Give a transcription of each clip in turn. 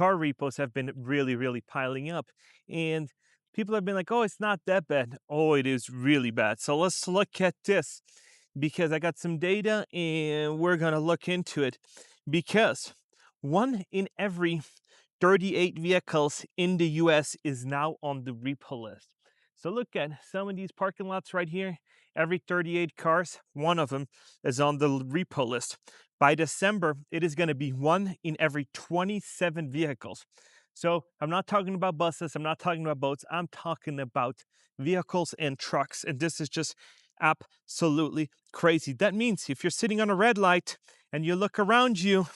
car repos have been really, really piling up. And people have been like, oh, it's not that bad. Oh, it is really bad. So let's look at this because I got some data and we're going to look into it because one in every 38 vehicles in the US is now on the repo list. So look at some of these parking lots right here. Every 38 cars, one of them is on the repo list. By December, it is going to be one in every 27 vehicles. So I'm not talking about buses, I'm not talking about boats, I'm talking about vehicles and trucks. And this is just absolutely crazy. That means if you're sitting on a red light and you look around you,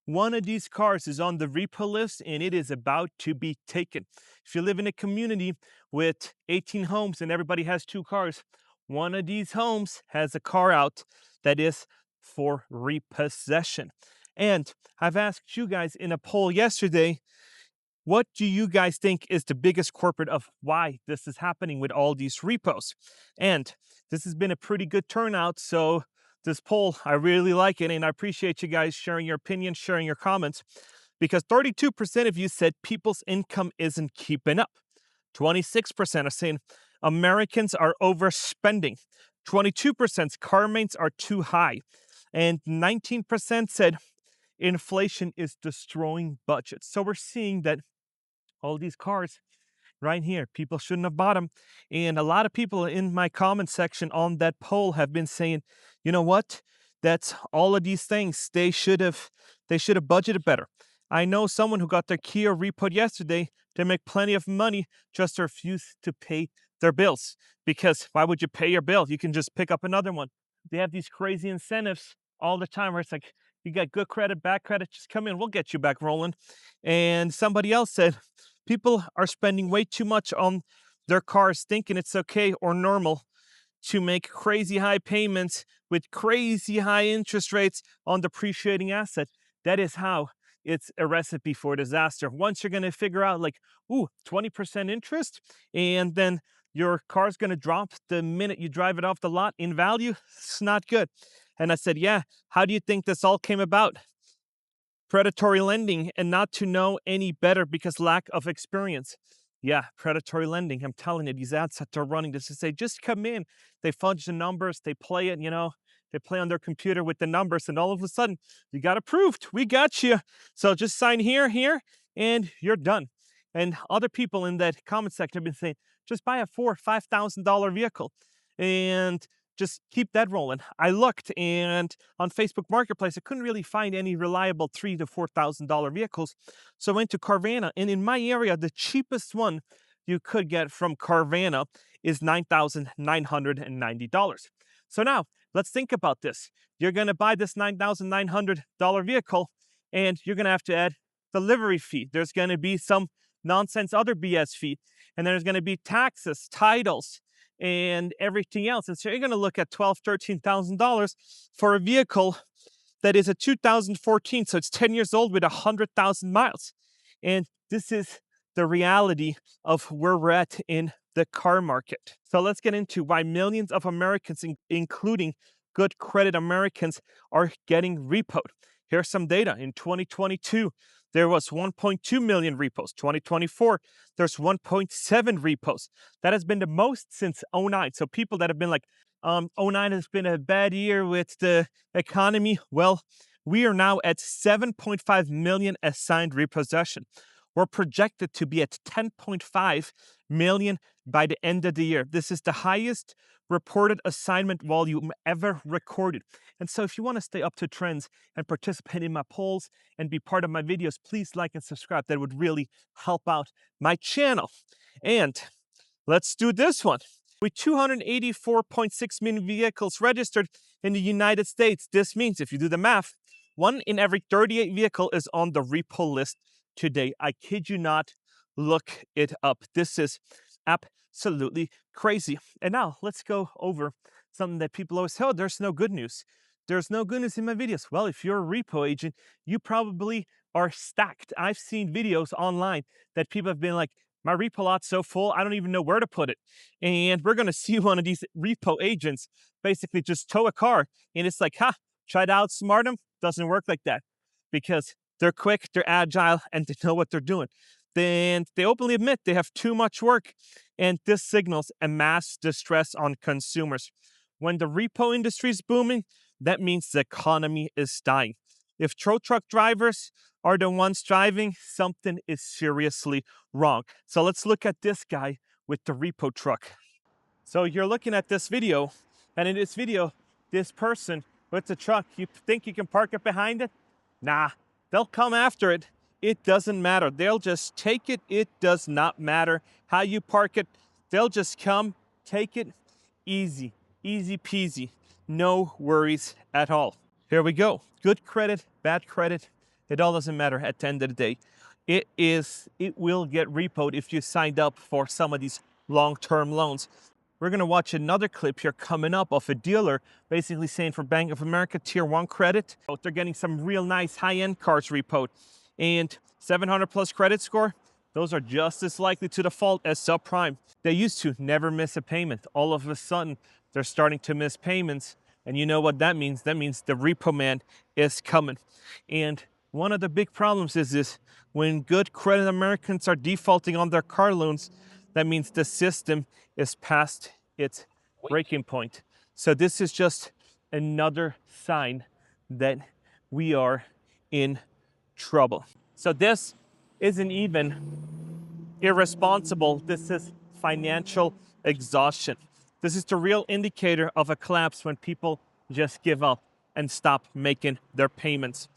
one of these cars is on the repo list and it is about to be taken. If you live in a community with 18 homes and everybody has 2 cars, one of these homes has a car out that is for repossession. And I've asked you guys in a poll yesterday, what do you guys think is the biggest culprit of why this is happening with all these repos? And this has been a pretty good turnout. So this poll, I really like it. And I appreciate you guys sharing your opinions, sharing your comments, because 32% of you said people's income isn't keeping up. 26% are saying Americans are overspending. 22% car payments are too high. And 19% said inflation is destroying budgets. So we're seeing that all these cars right here, people shouldn't have bought them. And a lot of people in my comment section on that poll have been saying, you know what? That's all of these things. They should have budgeted better. I know someone who got their Kia repoed yesterday. They make plenty of money, just refuse to pay their bills. Because why would you pay your bill? You can just pick up another one. They have these crazy incentives all the time where it's like, you got good credit, bad credit, just come in, we'll get you back rolling. And somebody else said, people are spending way too much on their cars, thinking it's okay or normal to make crazy high payments with crazy high interest rates on depreciating asset. That is how it's a recipe for disaster. Once you're going to figure out like, ooh, 20% interest, and then your car's going to drop the minute you drive it off the lot in value, it's not good. And I said, yeah, how do you think this all came about? Predatory lending and not to know any better because lack of experience. Yeah, predatory lending. I'm telling you, these ads that they're running just to say, just come in. They fudge the numbers, they play it, they play on their computer with the numbers, and all of a sudden, you got approved. We got you. So just sign here, and you're done. And other people in that comment section have been saying, just buy a $4,000 or $5,000 vehicle. And just keep that rolling. I looked and on Facebook Marketplace, I couldn't really find any reliable $3,000 to $4,000 vehicles. So I went to Carvana, and in my area, the cheapest one you could get from Carvana is $9,990. So now let's think about this. You're going to buy this $9,900 vehicle, and you're going to have to add delivery fee. There's going to be some nonsense other BS fee, and there's going to be taxes, titles, and everything else. And so you're going to look at $12,000, $13,000 for a vehicle that is a 2014, so it's 10 years old with 100,000 miles. And this is the reality of where we're at in the car market. So let's get into why millions of Americans, including good credit Americans, are getting repoed. Here's some data. In 2022, there was 1.2 million repos. 2024, there's 1.7 repos. That has been the most since '09. So people that have been like, '09 has been a bad year with the economy. Well, we are now at 7.5 million assigned repossession. We're projected to be at 10.5 million by the end of the year. This is the highest reported assignment volume ever recorded. And so if you want to stay up to trends and participate in my polls and be part of my videos, please like and subscribe. That would really help out my channel. And let's do this one. With 284.6 million vehicles registered in the United States, this means, if you do the math, one in every 38 vehicle is on the repo list today. I kid you not. Look it up. This is absolutely crazy. And now let's go over something that people always say, oh, there's no good news. There's no good news in my videos. Well, if you're a repo agent, you probably are stacked. I've seen videos online that people have been like, my repo lot's so full, I don't even know where to put it. And we're going to see one of these repo agents basically just tow a car. And it's like, ha, try to outsmart them. Doesn't work like that. Because They're quick, they're agile, and they know what they're doing. Then they openly admit they have too much work, and this signals a mass distress on consumers. When the repo industry is booming, that means the economy is dying. If tow truck drivers are the ones driving, something is seriously wrong. So let's look at this guy with the repo truck. So you're looking at this video, and in this video, this person with the truck, you think you can park it behind it? Nah, they'll come after it. It doesn't matter. They'll just take it. It does not matter how you park it. They'll just come, take it, easy, easy peasy. No worries at all. Here we go. Good credit, bad credit, it all doesn't matter at the end of the day. It will get repoed if you signed up for some of these long-term loans. We're going to watch another clip here coming up of a dealer basically saying for Bank of America Tier 1 credit, they're getting some real nice high-end cars repoed. And 700 plus credit score, those are just as likely to default as subprime. They used to never miss a payment. All of a sudden, they're starting to miss payments. And you know what that means? That means the repo man is coming. And one of the big problems is this: when good credit Americans are defaulting on their car loans, that means the system is past its breaking point. So this is just another sign that we are in trouble. So this isn't even irresponsible. This is financial exhaustion. This is the real indicator of a collapse when people just give up and stop making their payments.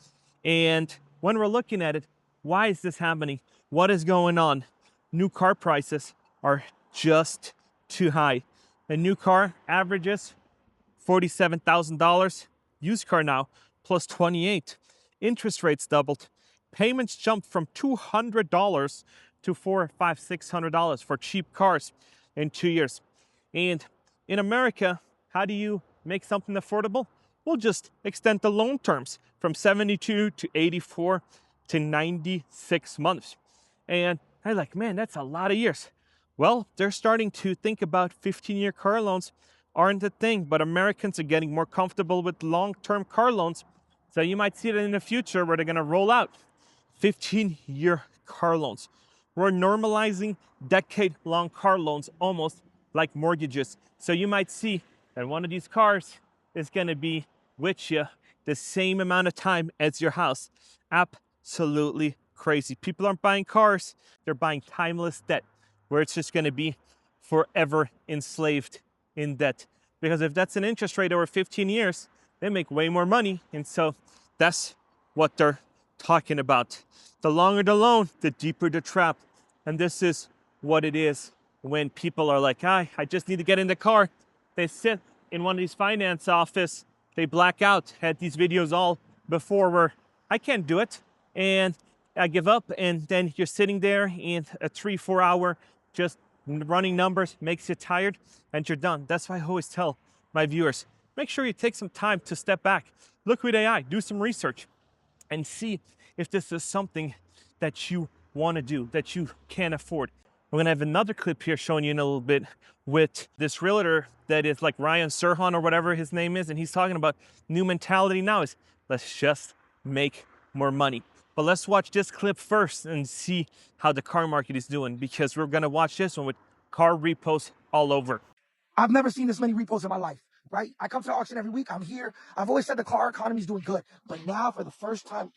And when we're looking at it, why is this happening? What is going on? New car prices are just too high. A new car averages $47,000. Used car now plus 28. Interest rates doubled. Payments jumped from $200 to $400, $500, $600 for cheap cars in 2 years. And in America, how do you make something affordable? We'll just extend the loan terms from 72 to 84 to 96 months. And I'm like, man, that's a lot of years. Well, they're starting to think about 15-year car loans aren't a thing, but Americans are getting more comfortable with long-term car loans. So you might see it in the future where they're going to roll out 15-year car loans. We're normalizing decade-long car loans almost like mortgages. So you might see that one of these cars is going to be with you the same amount of time as your house. Absolutely crazy. People aren't buying cars, they're buying timeless debt, where it's just going to be forever enslaved in debt. Because if that's an interest rate over 15 years, they make way more money. And so that's what they're talking about. The longer the loan, the deeper the trap. And this is what it is when people are like, I just need to get in the car. They sit in one of these finance office, they black out. Had these videos all before where I can't do it, and I give up, and then you're sitting there in a 3-4 hour just running numbers makes you tired, and you're done. That's why I always tell my viewers, make sure you take some time to step back, look with AI, do some research, and see if this is something that you want to do, that you can afford. We're going to have another clip here showing you in a little bit with this realtor that is like Ryan Serhan or whatever his name is, and he's talking about new mentality now is let's just make more money. But let's watch this clip first and see how the car market is doing, because we're going to watch this one with car repos all over. I've never seen this many repos in my life, right? I come to the auction every week. I'm here. I've always said the car economy is doing good. But now, for the first time,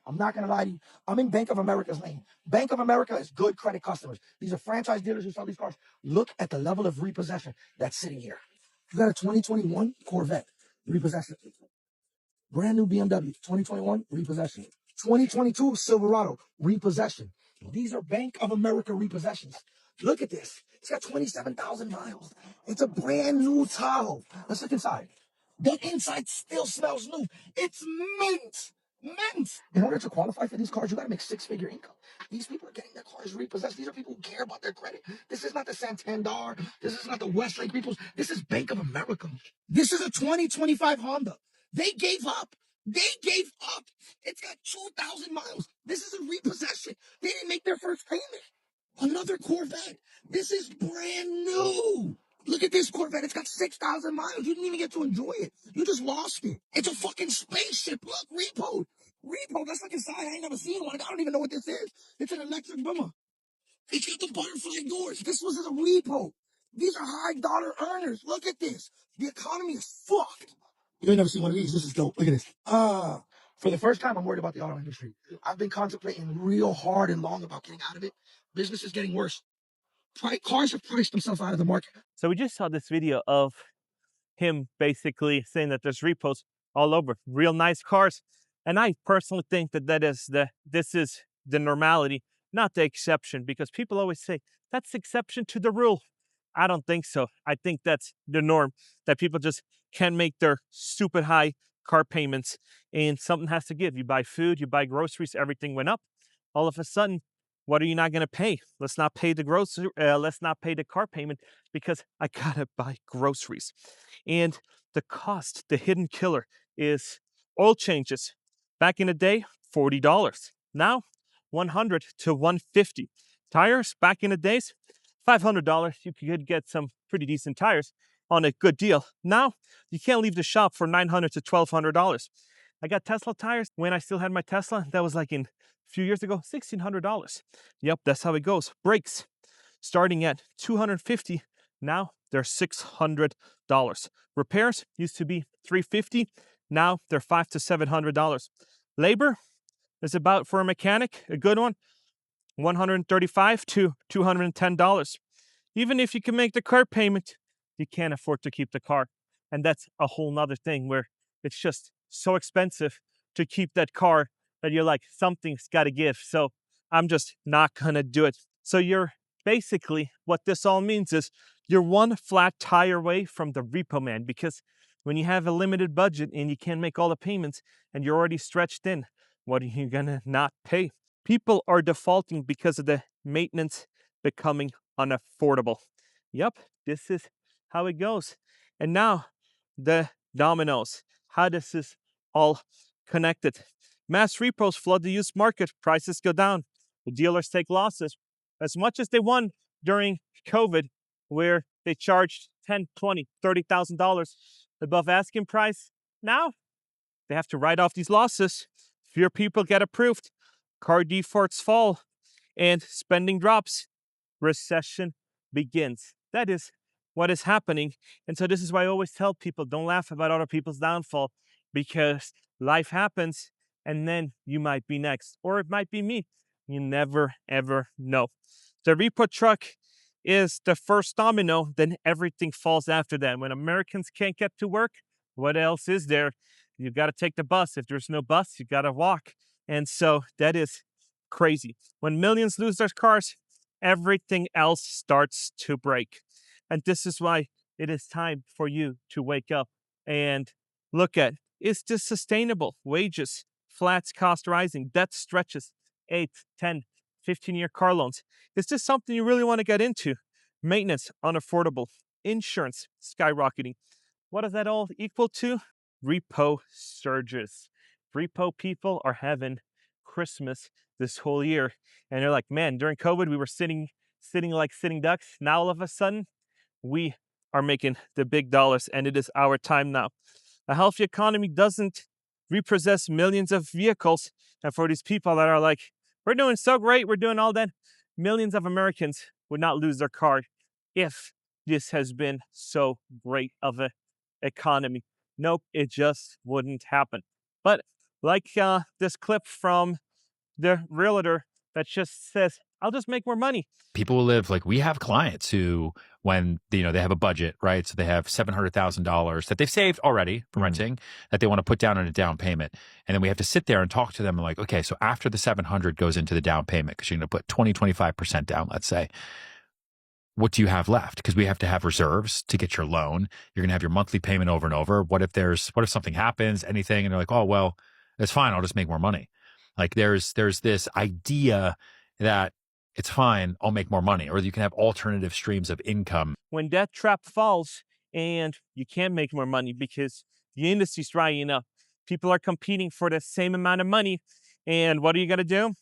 I'm not going to lie to you, I'm in Bank of America's lane. Bank of America is good credit customers. These are franchise dealers who sell these cars. Look at the level of repossession that's sitting here. You got a 2021 Corvette, repossession. Brand new BMW, 2021, repossession. 2022 Silverado, repossession. These are Bank of America repossessions. Look at this. It's got 27,000 miles. It's a brand new Tahoe. Let's look inside. The inside still smells new. It's mint. Mint. In order to qualify for these cars, you got to make six-figure income. These people are getting their cars repossessed. These are people who care about their credit. This is not the Santander. This is not the Westlake Repos. This is Bank of America. This is a 2025 Honda. They gave up. They gave up. It's got 2,000 miles. This is a repossession. They didn't make their first payment. Another Corvette. This is brand new. Look at this Corvette. It's got 6,000 miles. You didn't even get to enjoy it. You just lost it. It's a fucking spaceship. Look, Repo. Repo. Let's look inside. I It's an electric bummer. It's got the butterfly doors. This was a repo. These are high dollar earners. Look at this. The economy is fucked. You ain't never seen one of these. This is dope. Look at this. For the first time, I'm worried about the auto industry. I've been contemplating real hard and long about getting out of it. Business is getting worse. Cars have priced themselves out of the market. So we just saw this video of him basically saying that there's repos all over, real nice cars. And I personally think that this is the normality, not the exception, because people always say that's the exception to the rule. I don't think so. I think that's the norm, that people just can't make their stupid high car payments and something has to give. You buy food, you buy groceries, everything went up. All of a sudden, what are you not going to pay? Let's not pay the let's not pay the car payment because I gotta buy groceries. And the cost, the hidden killer, is oil changes. Back in the day, $40. Now, 100 to 150. Tires, back in the days, $500. You could get some pretty decent tires on a good deal. Now, you can't leave the shop for $900 to $1,200. I got Tesla tires when I still had my Tesla. That was like a few years ago, $1,600. Yep, that's how it goes. Brakes, starting at $250. Now they're $600. Repairs used to be $350. Now they're $500 to $700. Labor is about, for a mechanic, a good one, $135 to $210. Even if you can make the car payment, you can't afford to keep the car. And that's a whole nother thing where it's just so expensive to keep that car that you're like, something's got to give. So I'm just not going to do it. So you're basically, what this all means is you're one flat tire away from the repo man, because when you have a limited budget and you can't make all the payments and you're already stretched in, what are you going to not pay? People are defaulting because of the maintenance becoming unaffordable. Yep, this is how it goes. And now the dominoes. How does this all connected? Mass repos flood the used market. Prices go down. The dealers take losses. As much as they won during COVID, where they charged $10, $20, $30,000 above asking price, now they have to write off these losses. Fewer people get approved. Car defaults fall and spending drops. Recession begins. That is what is happening. And so this is why I always tell people, don't laugh about other people's downfall, because life happens and then you might be next, or it might be me. You never, ever know. The repo truck is the first domino, then everything falls after that. When Americans can't get to work, what else is there? You got to take the bus. If there's no bus, you got to walk. And so that is crazy. When millions lose their cars, everything else starts to break. And this is why it is time for you to wake up and look at, is this sustainable? Wages, flats, cost rising, debt stretches, 8, 10, 15-year car loans. Is this something you really want to get into? Maintenance, unaffordable. Insurance, skyrocketing. What does that all equal to? Repo surges. Repo people are having Christmas this whole year. And they're like, man, during COVID, we were sitting like sitting ducks. Now all of a sudden, we are making the big dollars, and it is our time now. A healthy economy doesn't repossess millions of vehicles. And for these people that are like, we're doing so great, we're doing all that, millions of Americans would not lose their car if this has been so great of an economy. Nope, it just wouldn't happen. But like this clip from the realtor that just says, I'll just make more money. People who live, like, we have clients who, when they have a budget, right? So they have $700,000 that they've saved already for renting that they want to put down on a down payment. And then we have to sit there and talk to them and like, okay, so after the 700 goes into the down payment, because you're going to put 25% down, let's say, what do you have left? Because we have to have reserves to get your loan. You're going to have your monthly payment over and over. What if something happens, anything? And they're like, oh, well, it's fine. I'll just make more money. Like there's this idea that it's fine, I'll make more money, or you can have alternative streams of income. When that trap falls and you can't make more money because the industry's drying up, people are competing for the same amount of money. And what are you going to do?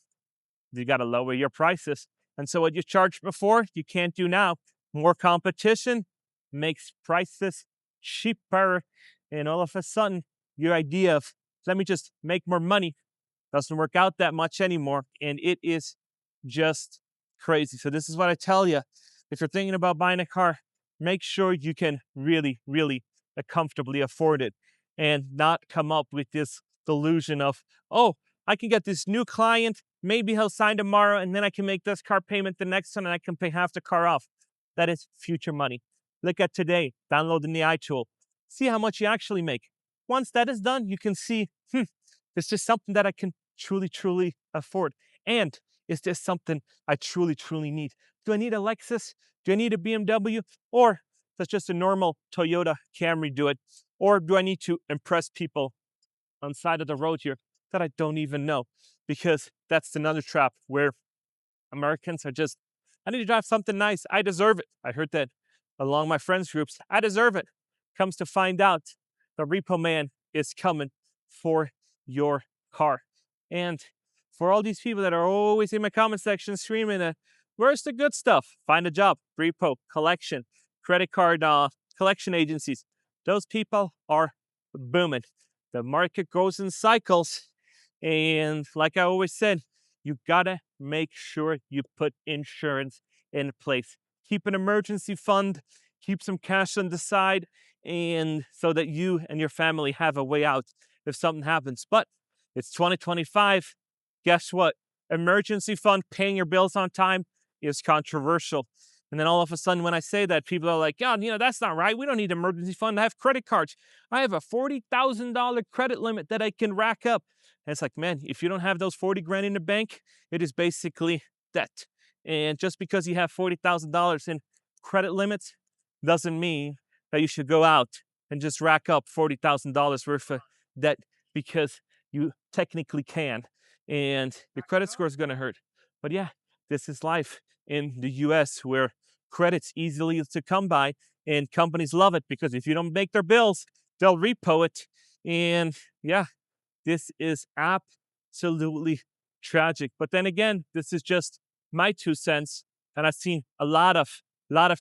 You got to lower your prices. And so what you charged before, you can't do now. More competition makes prices cheaper. And all of a sudden, your idea of, let me just make more money, doesn't work out that much anymore. And it is just crazy. So this is what I tell you. If you're thinking about buying a car, make sure you can really, really comfortably afford it and not come up with this delusion of, oh, I can get this new client, maybe he'll sign tomorrow, and then I can make this car payment the next one and I can pay half the car off. That is future money. Look at today, downloading the iTool. See how much you actually make. Once that is done, you can see, it's just something that I can truly, truly afford. And is this something I truly, truly need? Do I need a Lexus? Do I need a BMW? Or does just a normal Toyota Camry do it? Or do I need to impress people on the side of the road here that I don't even know? Because that's another trap where Americans are just, I need to drive something nice. I deserve it. I heard that along my friends' groups. I deserve it. Comes to find out, the repo man is coming for your car. And for all these people that are always in my comment section screaming at, where's the good stuff? Find a job, repo, collection, credit card collection agencies. Those people are booming. The market goes in cycles. And like I always said, you gotta make sure you put insurance in place. Keep an emergency fund, keep some cash on the side, and so that you and your family have a way out if something happens. But it's 2025. Guess what? Emergency fund, paying your bills on time is controversial. And then all of a sudden, when I say that, people are like, yeah, that's not right. We don't need emergency fund. I have credit cards. I have a $40,000 credit limit that I can rack up. And it's like, man, if you don't have those 40 grand in the bank, it is basically debt. And just because you have $40,000 in credit limits doesn't mean that you should go out and just rack up $40,000 worth of debt, because you technically can. And your credit score is going to hurt. But yeah, this is life in the US, where credit's easily to come by and companies love it, because if you don't make their bills, they'll repo it. And yeah, this is absolutely tragic. But then again, this is just my 2 cents. And I've seen a lot of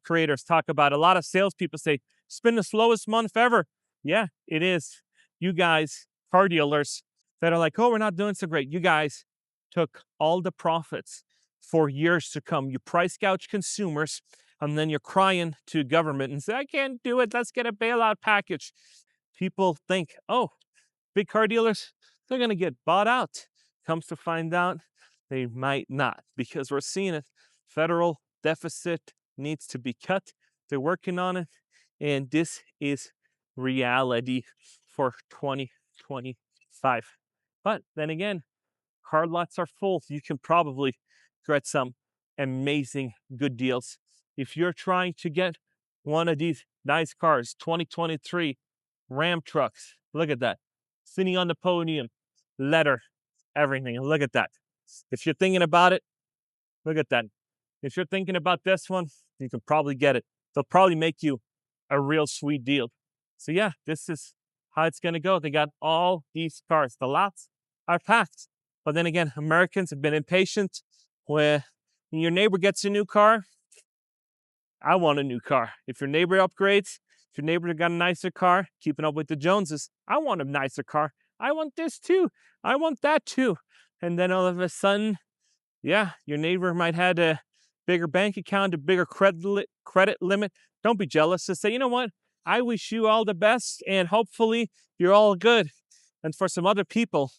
creators talk about, a lot of salespeople say, it's been the slowest month ever. Yeah, it is. You guys, car dealers that are like, oh, we're not doing so great. You guys took all the profits for years to come. You price gouge consumers, and then you're crying to government and say, I can't do it. Let's get a bailout package. People think, oh, big car dealers, they're going to get bought out. Comes to find out, they might not, because we're seeing it. Federal deficit needs to be cut. They're working on it. And this is reality for 2025. But then again, car lots are full. You can probably get some amazing good deals. If you're trying to get one of these nice cars, 2023 Ram trucks, look at that. Sitting on the podium, leather, everything. Look at that. If you're thinking about it, look at that. If you're thinking about this one, you can probably get it. They'll probably make you a real sweet deal. So yeah, this is how it's going to go. They got all these cars. The lots are packed. But then again, Americans have been impatient. When your neighbor gets a new car, I want a new car. If your neighbor upgrades, if your neighbor got a nicer car, keeping up with the Joneses, I want a nicer car. I want this too. I want that too. And then all of a sudden, yeah, your neighbor might have a bigger bank account, a bigger credit limit. Don't be jealous. Just say, you know what? I wish you all the best, and hopefully you're all good. And for some other people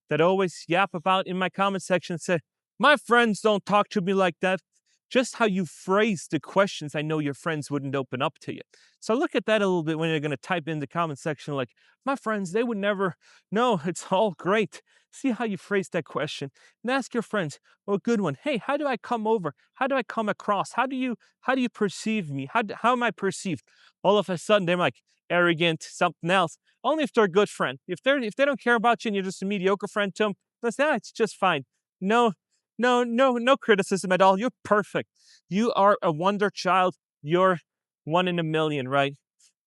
that always yap about in my comment section, say, my friends don't talk to me like that. Just how you phrase the questions, I know your friends wouldn't open up to you. So look at that a little bit when you're going to type in the comment section, like, my friends, they would never. No, it's all great. See how you phrase that question, and ask your friends, oh, good one. Hey, how do I come over? How do I come across? How do you perceive me? How am I perceived? All of a sudden, they're like arrogant, something else. Only if they're a good friend. If they don't care about you and you're just a mediocre friend to them, that's it's just fine. No criticism at all. You're perfect. You are a wonder child. You're one in a million, right?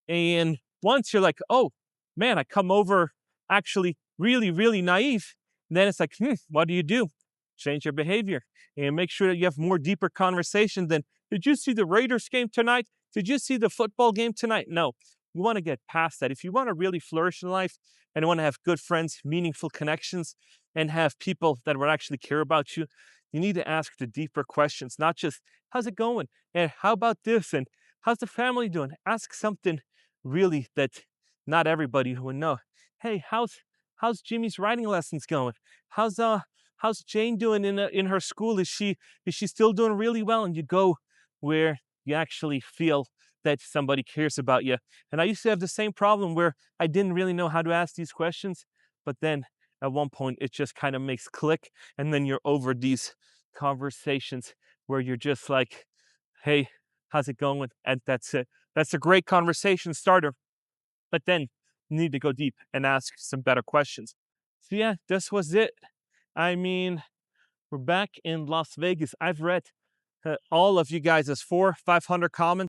And once you're like, oh man, I come over actually really, really naive. Then it's like, what do you do? Change your behavior and make sure that you have more deeper conversation than, did you see the Raiders game tonight? Did you see the football game tonight? No, you want to get past that. If you want to really flourish in life and want to have good friends, meaningful connections, and have people that will actually care about you, You need to ask the deeper questions, not just how's it going and how about this and how's the family doing. Ask something really that not everybody would know. Hey, how's Jimmy's writing lessons going? How's Jane doing in her school? Is she still doing really well? And you go where you actually feel that somebody cares about you. And I used to have the same problem where I didn't really know how to ask these questions, but then at one point it just kind of makes click, and then you're over these conversations where you're just like, hey, how's it going? And that's it. That's a great conversation starter. But then you need to go deep and ask some better questions. So yeah, this was it. I mean, we're back in Las Vegas. I've read all of you guys' 500 comments.